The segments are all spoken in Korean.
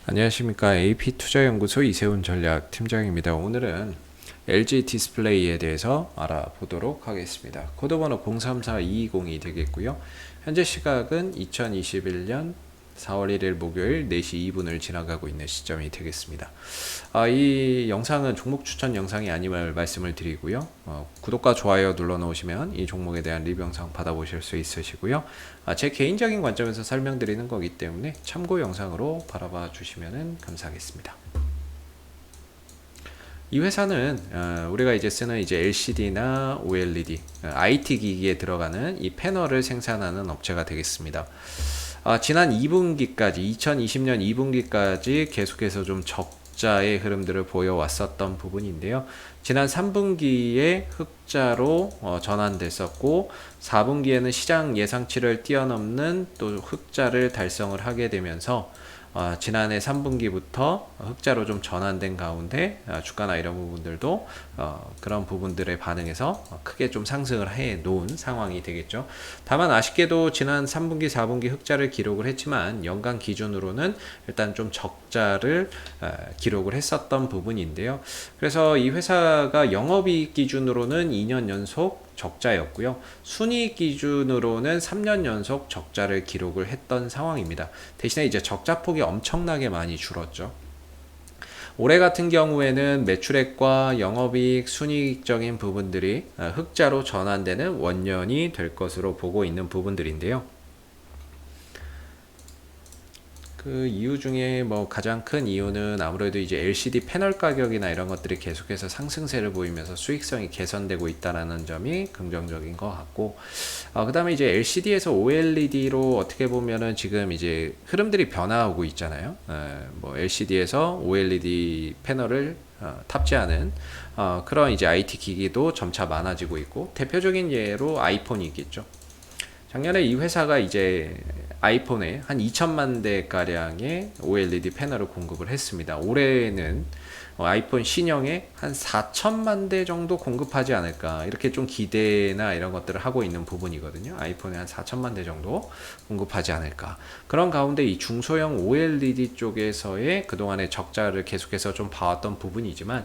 안녕하십니까. AP투자연구소 이세훈 전략팀장입니다. 오늘은 LG 디스플레이에 대해서 알아보도록 하겠습니다. 코드번호 034220이 되겠고요. 현재 시각은 2021년 4월 1일 목요일 4시 2분을 지나가고 있는 시점이 되겠습니다. 이 영상은 종목 추천 영상이 아님을 말씀을 드리고요. 구독과 좋아요 눌러 놓으시면 이 종목에 대한 리뷰 영상 받아보실 수 있으시고요. 제 개인적인 관점에서 설명드리는 거기 때문에 참고 영상으로 바라봐 주시면 감사하겠습니다. 이 회사는 우리가 이제 쓰는 이제 LCD나 OLED, IT 기기에 들어가는 이 패널을 생산하는 업체가 되겠습니다. 지난 2분기까지 2020년 2분기까지 계속해서 좀 적자의 흐름들을 보여왔었던 부분인데요. 지난 3분기에 흑자로 전환됐었고 4분기에는 시장 예상치를 뛰어넘는 또 흑자를 달성을 하게 되면서 지난해 3분기부터 흑자로 좀 전환된 가운데 주가나 이런 부분들도 그런 부분들에 반응해서 크게 좀 상승을 해 놓은 상황이 되겠죠. 다만 아쉽게도 지난 3분기 4분기 흑자를 기록을 했지만 연간 기준으로는 일단 좀 적자를 기록을 했었던 부분인데요. 그래서 이 회사가 영업이익 기준으로는 2년 연속 적자였고요. 순이익 기준으로는 3년 연속 적자를 기록을 했던 상황입니다. 대신에 이제 적자폭이 엄청나게 많이 줄었죠. 올해 같은 경우에는 매출액과 영업이익, 순이익적인 부분들이 흑자로 전환되는 원년이 될 것으로 보고 있는 부분들인데요. 그 이유 중에 뭐 가장 큰 이유는 아무래도 이제 LCD 패널 가격이나 이런 것들이 계속해서 상승세를 보이면서 수익성이 개선되고 있다라는 점이 긍정적인 것 같고, 그 다음에 이제 LCD에서 OLED로 어떻게 보면은 지금 이제 흐름들이 변화하고 있잖아요. 뭐 LCD에서 OLED 패널을 탑재하는 그런 이제 IT 기기도 점차 많아지고 있고, 대표적인 예로 아이폰이 있겠죠. 작년에 이 회사가 이제 아이폰에 한 2천만 대 가량의 OLED 패널을 공급을 했습니다. 올해는 아이폰 신형에 한 4천만 대 정도 공급하지 않을까, 이렇게 좀 기대나 이런 것들을 하고 있는 부분이거든요. 아이폰에 한 4천만 대 정도 공급하지 않을까. 그런 가운데 이 중소형 OLED 쪽에서의 그동안의 적자를 계속해서 좀 봐왔던 부분이지만,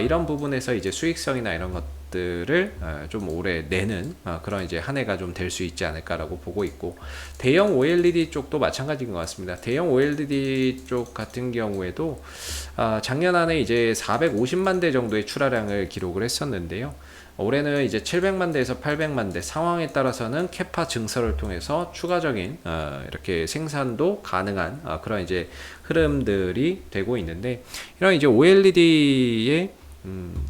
이런 부분에서 이제 수익성이나 이런 것들을 좀 오래 내는 그런 이제 한 해가 좀 될 수 있지 않을까라고 보고 있고, 대형 OLED 쪽도 마찬가지인 것 같습니다. 대형 OLED 쪽 같은 경우에도 작년 안에 이제 450만 대 정도의 출하량을 기록을 했었는데요. 올해는 이제 700만 대에서 800만 대, 상황에 따라서는 캐파 증설을 통해서 추가적인 이렇게 생산도 가능한 그런 이제 흐름들이 되고 있는데, 이런 이제 OLED의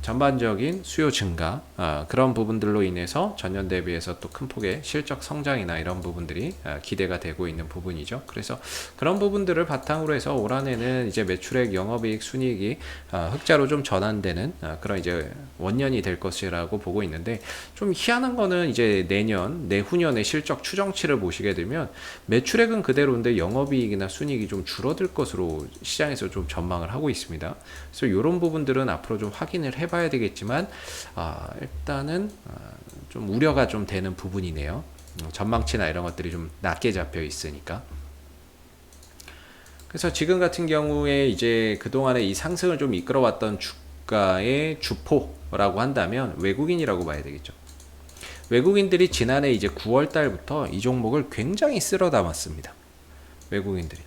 전반적인 수요 증가, 그런 부분들로 인해서 전년 대비해서 또 큰 폭의 실적 성장이나 이런 부분들이 기대가 되고 있는 부분이죠. 그래서 그런 부분들을 바탕으로 해서 올 한해는 이제 매출액, 영업이익, 순이익이 흑자로 좀 전환되는 그런 이제 원년이 될 것이라고 보고 있는데, 좀 희한한 거는 이제 내년, 내후년의 실적 추정치를 보시게 되면 매출액은 그대로인데 영업이익이나 순이익이 좀 줄어들 것으로 시장에서 좀 전망을 하고 있습니다. 그래서 이런 부분들은 앞으로 좀 확인을 해봐야 되겠지만, 일단은 좀 우려가 좀 되는 부분이네요. 전망치나 이런 것들이 좀 낮게 잡혀 있으니까. 그래서 지금 같은 경우에 이제 그동안에 이 상승을 좀 이끌어왔던 주가의 주포라고 한다면 외국인이라고 봐야 되겠죠. 외국인들이 지난해 이제 9월 달부터 이 종목을 굉장히 쓸어 담았습니다. 외국인들이.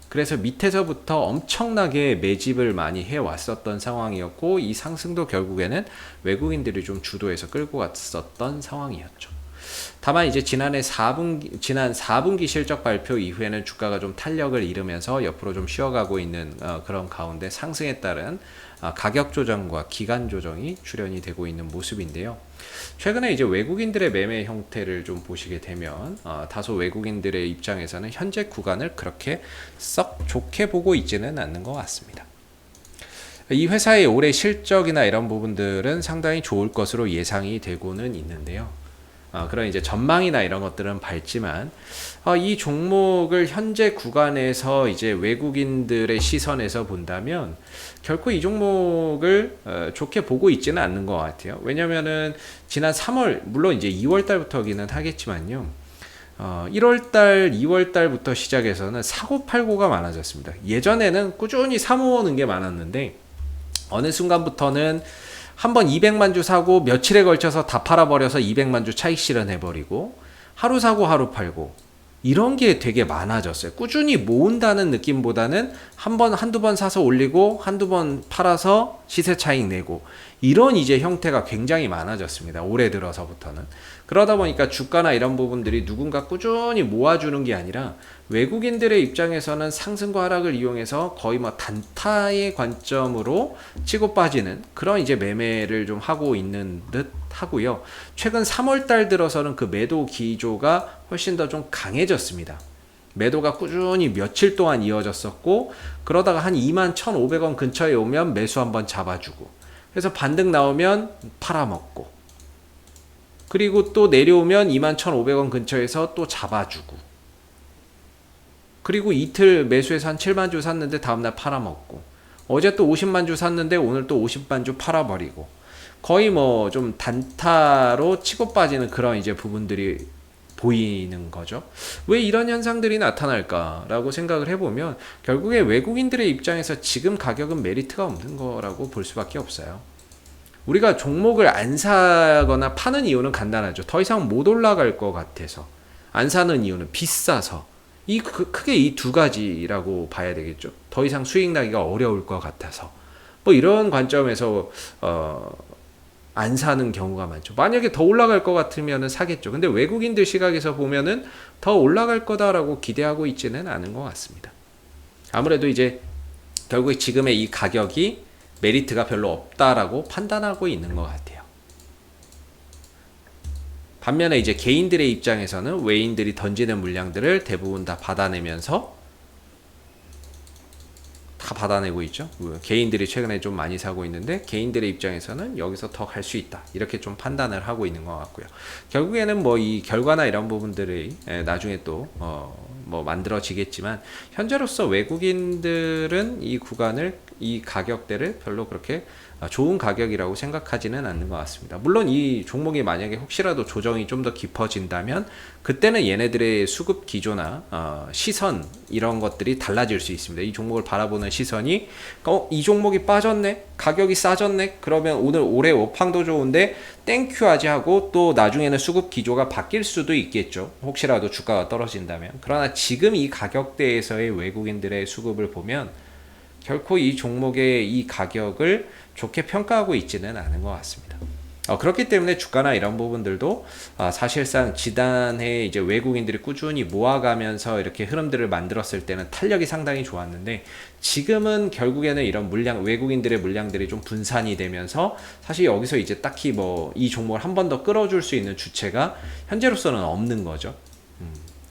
그래서 밑에서부터 엄청나게 매집을 많이 해왔었던 상황이었고, 이 상승도 결국에는 외국인들이 좀 주도해서 끌고 갔었던 상황이었죠. 다만 이제 지난 4분기 실적 발표 이후에는 주가가 좀 탄력을 잃으면서 옆으로 좀 쉬어가고 있는 그런 가운데 상승에 따른 가격 조정과 기간 조정이 출현이 되고 있는 모습인데요. 최근에 이제 외국인들의 매매 형태를 좀 보시게 되면 다소 외국인들의 입장에서는 현재 구간을 그렇게 썩 좋게 보고 있지는 않는 것 같습니다. 이 회사의 올해 실적이나 이런 부분들은 상당히 좋을 것으로 예상이 되고는 있는데요. 그런 이제 전망이나 이런 것들은 밝지만, 이 종목을 현재 구간에서 이제 외국인들의 시선에서 본다면 결코 이 종목을 좋게 보고 있지는 않는 것 같아요. 왜냐면은 지난 3월, 물론 이제 2월 달부터기는 하겠지만요. 1월달, 2월달부터 시작해서는 사고 팔고가 많아졌습니다. 예전에는 꾸준히 사모으는 게 많았는데 어느 순간부터는 한번 200만 주 사고 며칠에 걸쳐서 다 팔아버려서 200만 주 차익 실현해버리고 하루 사고 하루 팔고 이런 게 되게 많아졌어요. 꾸준히 모은다는 느낌보다는 한두 번 사서 올리고 한두 번 팔아서 시세 차익 내고 이런 이제 형태가 굉장히 많아졌습니다. 올해 들어서부터는. 그러다 보니까 주가나 이런 부분들이 누군가 꾸준히 모아주는 게 아니라 외국인들의 입장에서는 상승과 하락을 이용해서 거의 뭐 단타의 관점으로 치고 빠지는 그런 이제 매매를 좀 하고 있는 듯 하고요. 최근 3월 달 들어서는 그 매도 기조가 훨씬 더 좀 강해졌습니다. 매도가 꾸준히 며칠 동안 이어졌었고 그러다가 한 21,500원 근처에 오면 매수 한번 잡아주고 그래서 반등 나오면 팔아먹고 그리고 또 내려오면 21,500원 근처에서 또 잡아주고 그리고 이틀 매수해서 한 7만 주 샀는데 다음날 팔아먹고 어제 또 50만 주 샀는데 오늘 또 50만 주 팔아버리고 거의 뭐 좀 단타로 치고 빠지는 그런 이제 부분들이 보이는 거죠. 왜 이런 현상들이 나타날까라고 생각을 해보면 결국에 외국인들의 입장에서 지금 가격은 메리트가 없는 거라고 볼 수밖에 없어요. 우리가 종목을 안 사거나 파는 이유는 간단하죠. 더 이상 못 올라갈 것 같아서. 안 사는 이유는 비싸서. 크게 이 두 가지라고 봐야 되겠죠. 더 이상 수익 나기가 어려울 것 같아서. 뭐 이런 관점에서 안 사는 경우가 많죠. 만약에 더 올라갈 것 같으면 사겠죠. 근데 외국인들 시각에서 보면은 더 올라갈 거다라고 기대하고 있지는 않은 것 같습니다. 아무래도 이제 결국에 지금의 이 가격이 메리트가 별로 없다라고 판단하고 있는 것 같아요. 반면에 이제 개인들의 입장에서는 외인들이 던지는 물량들을 대부분 다 받아내면서 다 받아내고 있죠. 개인들이 최근에 좀 많이 사고 있는데 개인들의 입장에서는 여기서 더 갈 수 있다 이렇게 좀 판단을 하고 있는 것 같고요. 결국에는 뭐 이 결과나 이런 부분들이 나중에 또 뭐 만들어지겠지만 현재로서 외국인들은 이 구간을 이 가격대를 별로 그렇게 좋은 가격이라고 생각하지는 않는 것 같습니다. 물론 이 종목이 만약에 혹시라도 조정이 좀 더 깊어진다면 그때는 얘네들의 수급 기조나 시선 이런 것들이 달라질 수 있습니다. 이 종목을 바라보는 시선이 이 종목이 빠졌네? 가격이 싸졌네? 그러면 오늘 올해 오팡도 좋은데 땡큐 하지 하고 또 나중에는 수급 기조가 바뀔 수도 있겠죠. 혹시라도 주가가 떨어진다면. 그러나 지금 이 가격대에서의 외국인들의 수급을 보면 결코 이 종목의 이 가격을 좋게 평가하고 있지는 않은 것 같습니다. 그렇기 때문에 주가나 이런 부분들도 사실상 지난해 이제 외국인들이 꾸준히 모아가면서 이렇게 흐름들을 만들었을 때는 탄력이 상당히 좋았는데 지금은 결국에는 이런 외국인들의 물량들이 좀 분산이 되면서 사실 여기서 이제 딱히 뭐 이 종목을 한 번 더 끌어줄 수 있는 주체가 현재로서는 없는 거죠.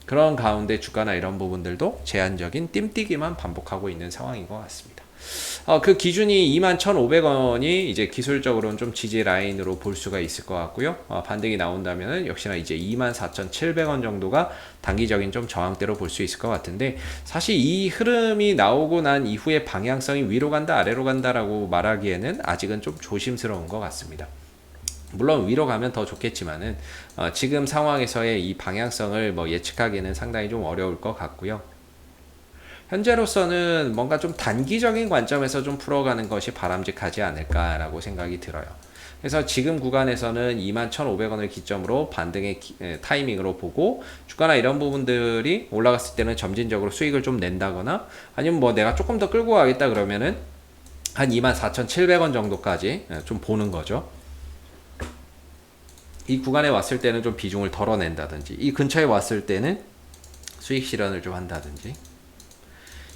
그런 가운데 주가나 이런 부분들도 제한적인 띵뛰기만 반복하고 있는 상황인 것 같습니다. 그 기준이 21,500원이 이제 기술적으로는 좀 지지 라인으로 볼 수가 있을 것 같고요. 반등이 나온다면은 역시나 이제 24,700원 정도가 단기적인 좀 저항대로 볼 수 있을 것 같은데 사실 이 흐름이 나오고 난 이후에 방향성이 위로 간다 아래로 간다라고 말하기에는 아직은 좀 조심스러운 것 같습니다. 물론 위로 가면 더 좋겠지만은 지금 상황에서의 이 방향성을 뭐 예측하기는 상당히 좀 어려울 것 같고요. 현재로서는 뭔가 좀 단기적인 관점에서 좀 풀어가는 것이 바람직하지 않을까라고 생각이 들어요. 그래서 지금 구간에서는 21,500원을 기점으로 반등의 타이밍으로 보고 주가나 이런 부분들이 올라갔을 때는 점진적으로 수익을 좀 낸다거나 아니면 뭐 내가 조금 더 끌고 가겠다 그러면은 한 24,700원 정도까지 좀 보는 거죠. 이 구간에 왔을 때는 좀 비중을 덜어낸다든지 이 근처에 왔을 때는 수익 실현을 좀 한다든지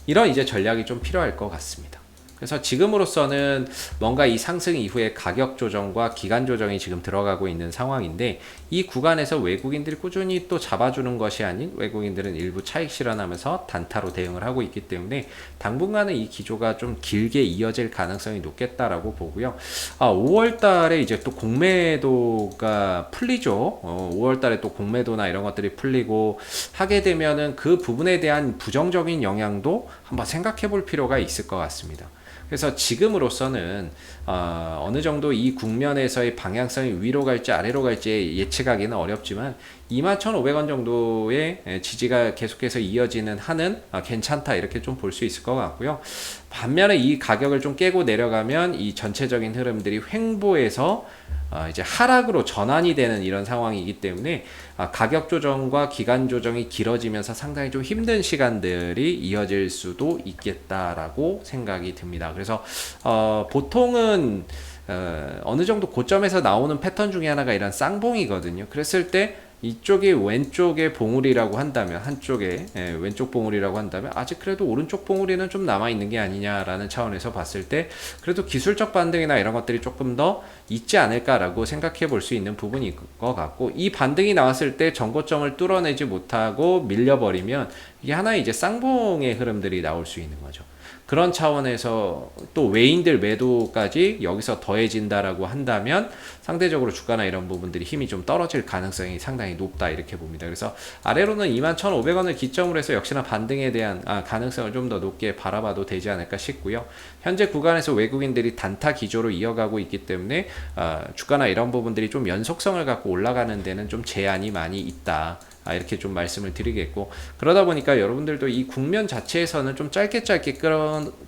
이런 이제 전략이 좀 필요할 것 같습니다. 그래서 지금으로서는 뭔가 이 상승 이후에 가격 조정과 기간 조정이 지금 들어가고 있는 상황인데 이 구간에서 외국인들이 꾸준히 또 잡아주는 것이 아닌 외국인들은 일부 차익 실현하면서 단타로 대응을 하고 있기 때문에 당분간은 이 기조가 좀 길게 이어질 가능성이 높겠다라고 보고요. 5월 달에 이제 또 공매도가 풀리죠. 5월 달에 또 공매도나 이런 것들이 풀리고 하게 되면은 그 부분에 대한 부정적인 영향도 한번 생각해 볼 필요가 있을 것 같습니다. 그래서 지금으로서는 어느 정도 이 국면에서의 방향성이 위로 갈지 아래로 갈지 예측하기는 어렵지만 21,500원 정도의 지지가 계속해서 이어지는 한은 괜찮다 이렇게 좀 볼 수 있을 것 같고요. 반면에 이 가격을 좀 깨고 내려가면 이 전체적인 흐름들이 횡보해서 이제 하락으로 전환이 되는 이런 상황이기 때문에 가격 조정과 기간 조정이 길어지면서 상당히 좀 힘든 시간들이 이어질 수도 있겠다라고 생각이 듭니다. 그래서 보통은 어느 정도 고점에서 나오는 패턴 중에 하나가 이런 쌍봉이거든요. 그랬을 때 이쪽이 왼쪽의 봉우리라고 한다면 한쪽에 왼쪽 봉우리라고 한다면 아직 그래도 오른쪽 봉우리는 좀 남아있는 게 아니냐라는 차원에서 봤을 때 그래도 기술적 반등이나 이런 것들이 조금 더 있지 않을까라고 생각해 볼 수 있는 부분일 것 같고, 이 반등이 나왔을 때 전고점을 뚫어내지 못하고 밀려버리면 이게 하나의 이제 쌍봉의 흐름들이 나올 수 있는 거죠. 그런 차원에서 또 외인들 매도까지 여기서 더해진다라고 한다면 상대적으로 주가나 이런 부분들이 힘이 좀 떨어질 가능성이 상당히 높다 이렇게 봅니다. 그래서 아래로는 21,500원을 기점으로 해서 역시나 반등에 대한 가능성을 좀 더 높게 바라봐도 되지 않을까 싶고요. 현재 구간에서 외국인들이 단타 기조로 이어가고 있기 때문에 주가나 이런 부분들이 좀 연속성을 갖고 올라가는 데는 좀 제한이 많이 있다. 이렇게 좀 말씀을 드리겠고, 그러다 보니까 여러분들도 이 국면 자체에서는 좀 짧게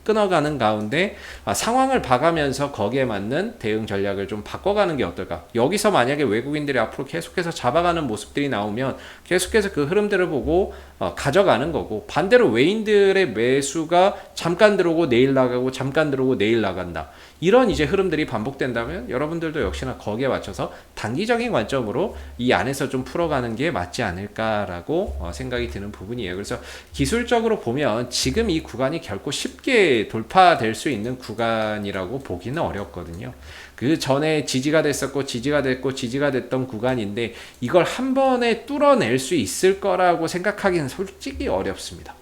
끊어가는 가운데 상황을 봐가면서 거기에 맞는 대응 전략을 좀 바꿔가는 게 어떨까. 여기서 만약에 외국인들이 앞으로 계속해서 잡아가는 모습들이 나오면 계속해서 그 흐름들을 보고 가져가는 거고, 반대로 외인들의 매수가 잠깐 들어오고 내일 나가고 잠깐 들어오고 내일 나간다, 이런 이제 흐름들이 반복된다면 여러분들도 역시나 거기에 맞춰서 단기적인 관점으로 이 안에서 좀 풀어가는 게 맞지 않을까라고 생각이 드는 부분이에요. 그래서 기술적으로 보면 지금 이 구간이 결코 쉽게 돌파될 수 있는 구간이라고 보기는 어렵거든요. 그 전에 지지가 됐었고 지지가 됐고 지지가 됐던 구간인데 이걸 한 번에 뚫어낼 수 있을 거라고 생각하기는 솔직히 어렵습니다.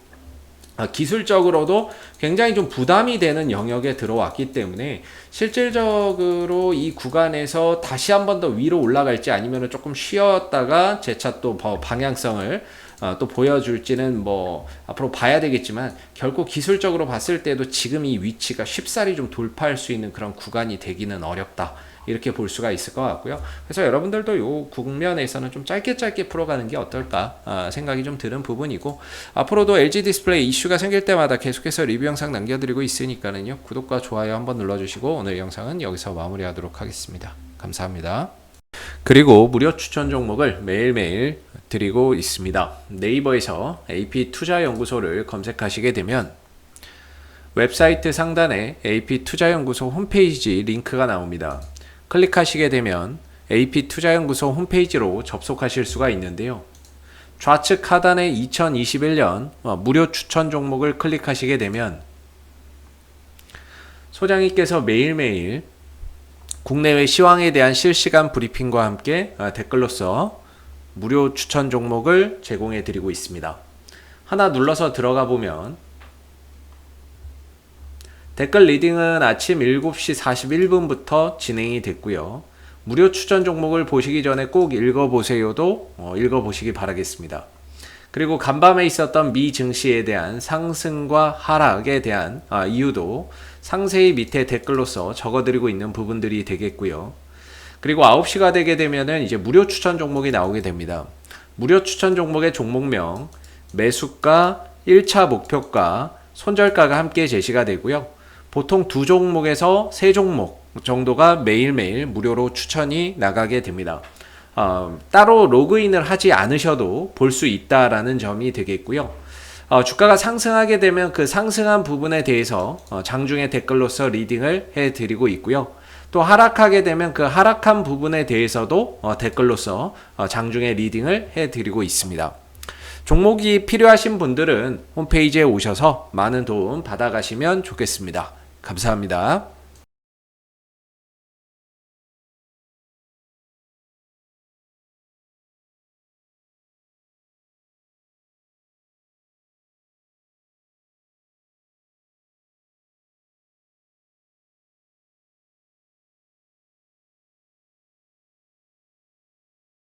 기술적으로도 굉장히 좀 부담이 되는 영역에 들어왔기 때문에 실질적으로 이 구간에서 다시 한 번 더 위로 올라갈지 아니면 조금 쉬었다가 재차 또 방향성을 또 보여줄지는 뭐 앞으로 봐야 되겠지만, 결코 기술적으로 봤을 때도 지금 이 위치가 쉽사리 좀 돌파할 수 있는 그런 구간이 되기는 어렵다, 이렇게 볼 수가 있을 것 같고요. 그래서 여러분들도 요 국면에서는 좀 짧게 풀어가는 게 어떨까 생각이 좀 드는 부분이고, 앞으로도 LG 디스플레이 이슈가 생길 때마다 계속해서 리뷰 영상 남겨드리고 있으니까는요, 구독과 좋아요 한번 눌러주시고 오늘 영상은 여기서 마무리하도록 하겠습니다. 감사합니다. 그리고 무료 추천 종목을 매일매일 드리고 있습니다. 네이버에서 AP투자연구소를 검색하시게 되면 웹사이트 상단에 AP투자연구소 홈페이지 링크가 나옵니다. 클릭하시게 되면 AP투자연구소 홈페이지로 접속하실 수가 있는데요. 좌측 하단에 2021년 무료 추천 종목을 클릭하시게 되면 소장님께서 매일매일 국내외 시황에 대한 실시간 브리핑과 함께 댓글로서 무료 추천 종목을 제공해 드리고 있습니다. 하나 눌러서 들어가 보면 댓글 리딩은 아침 7시 41분부터 진행이 됐고요. 무료 추천 종목을 보시기 전에 꼭 읽어보세요도 읽어보시기 바라겠습니다. 그리고 간밤에 있었던 미 증시에 대한 상승과 하락에 대한 이유도 상세히 밑에 댓글로서 적어드리고 있는 부분들이 되겠고요. 그리고 9시가 되게 되면은 이제 무료 추천 종목이 나오게 됩니다. 무료 추천 종목의 종목명, 매수가, 1차 목표가, 손절가가 함께 제시가 되고요. 보통 2종목에서 3종목 정도가 매일매일 무료로 추천이 나가게 됩니다. 따로 로그인을 하지 않으셔도 볼 수 있다라는 점이 되겠고요. 주가가 상승하게 되면 그 상승한 부분에 대해서 장중에 댓글로서 리딩을 해드리고 있고요. 또 하락하게 되면 그 하락한 부분에 대해서도 댓글로서 장중에 리딩을 해드리고 있습니다. 종목이 필요하신 분들은 홈페이지에 오셔서 많은 도움 받아가시면 좋겠습니다. 감사합니다.